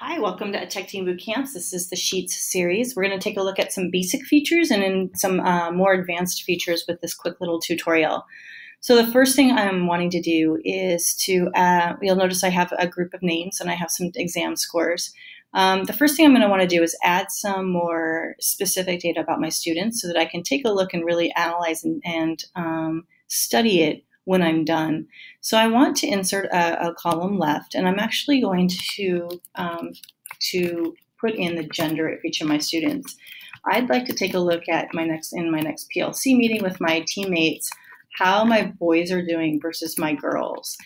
Hi, welcome to EdTechTeam Bootcamps. This is the Sheets series. We're going to take a look at some basic features and then some more advanced features with this quick little tutorial. So the first thing I'm wanting to do is to, you'll notice I have a group of names and I have some exam scores. The first thing I'm going to want to do is add some more specific data about my students so that I can take a look and really analyze and study it when I'm done. So I want to insert a column left, and I'm actually going to put in the gender of each of my students. I'd like to take a look at in my next PLC meeting with my teammates, how my boys are doing versus my girls.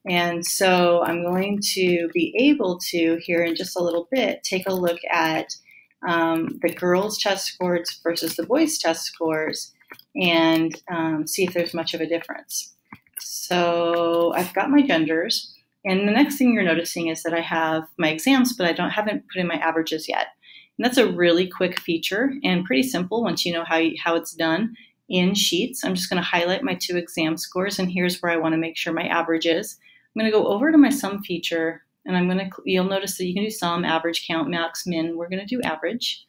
And so I'm going to be able to, here in just a little bit, take a look at the girls' test scores versus the boys' test scores and see if there's much of a difference. So I've got my genders, and the next thing you're noticing is that I have my exams, but haven't put in my averages yet. And that's a really quick feature and pretty simple once you know how it's done in Sheets. I'm just going to highlight my two exam scores, and here's where I want to make sure my average is. I'm going to go over to my sum feature, and you'll notice that you can do sum, average, count, max, min. We're going to do average.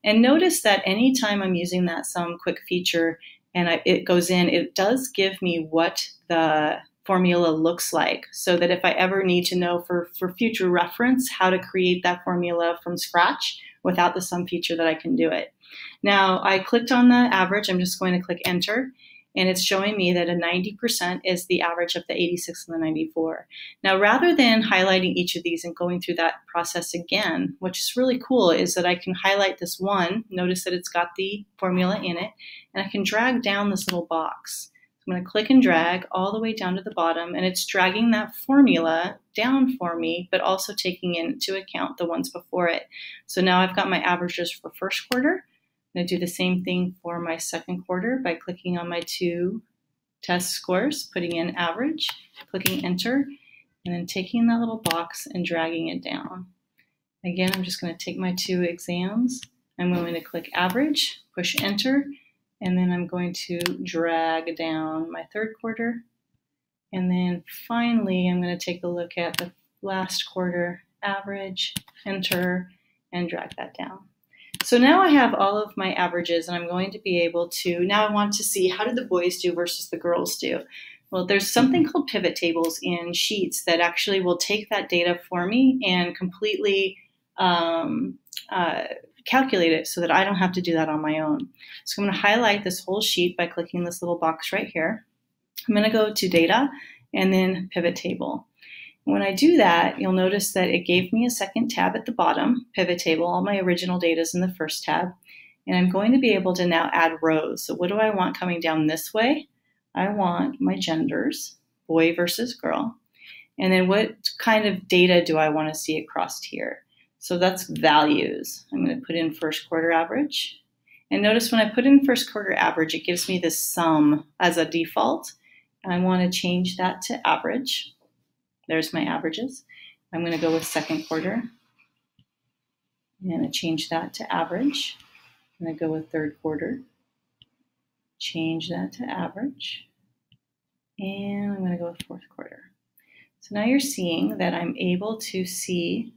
And notice that anytime I'm using that sum quick feature and it goes in, it does give me what the formula looks like, so that if I ever need to know for future reference how to create that formula from scratch without the sum feature, that I can do it. Now, I clicked on the average. I'm just going to click enter, and it's showing me that a 90% is the average of the 86 and the 94. Now, rather than highlighting each of these and going through that process again, which is really cool, is that I can highlight this one. Notice that it's got the formula in it, and I can drag down this little box. I'm going to click and drag all the way down to the bottom, and it's dragging that formula down for me, but also taking into account the ones before it. So now I've got my averages for first quarter. I'm going to do the same thing for my second quarter by clicking on my two test scores, putting in average, clicking enter, and then taking that little box and dragging it down. Again, I'm just going to take my two exams. I'm going to click average, push enter, and then I'm going to drag down my third quarter. And then finally, I'm going to take a look at the last quarter, average, enter, and drag that down. So now I have all of my averages, and I'm going to be able to, now I want to see how did the boys do versus the girls do. Well, there's something called pivot tables in Sheets that actually will take that data for me and completely calculate it so that I don't have to do that on my own. So I'm going to highlight this whole sheet by clicking this little box right here. I'm going to go to data and then pivot table. When I do that, you'll notice that it gave me a second tab at the bottom, pivot table. All my original data is in the first tab. And I'm going to be able to now add rows. So what do I want coming down this way? I want my genders, boy versus girl. And then what kind of data do I want to see across here? So that's values. I'm going to put in first quarter average. And notice when I put in first quarter average, it gives me this sum as a default. And I want to change that to average. There's my averages. I'm going to go with second quarter. I'm going to change that to average. I'm going to go with third quarter. Change that to average. And I'm going to go with fourth quarter. So now you're seeing that I'm able to see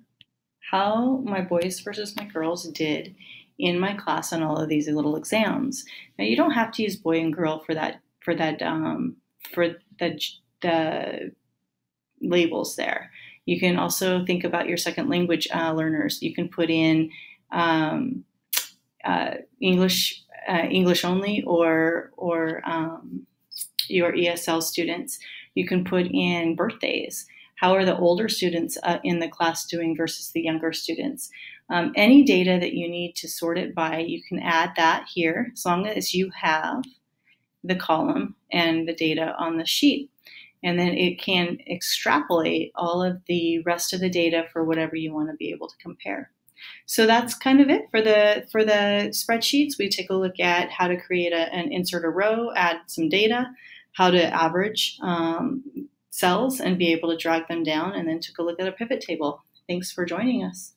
how my boys versus my girls did in my class on all of these little exams. Now you don't have to use boy and girl for the labels there. You can also think about your second language learners. You can put in English only or your ESL students. You can put in birthdays. How are the older students in the class doing versus the younger students? Any data that you need to sort it by, you can add that here as long as you have the column and the data on the sheet. And then it can extrapolate all of the rest of the data for whatever you want to be able to compare. So that's kind of it for the spreadsheets. We take a look at how to create and insert a row, add some data, how to average cells and be able to drag them down, and then took a look at a pivot table. Thanks for joining us.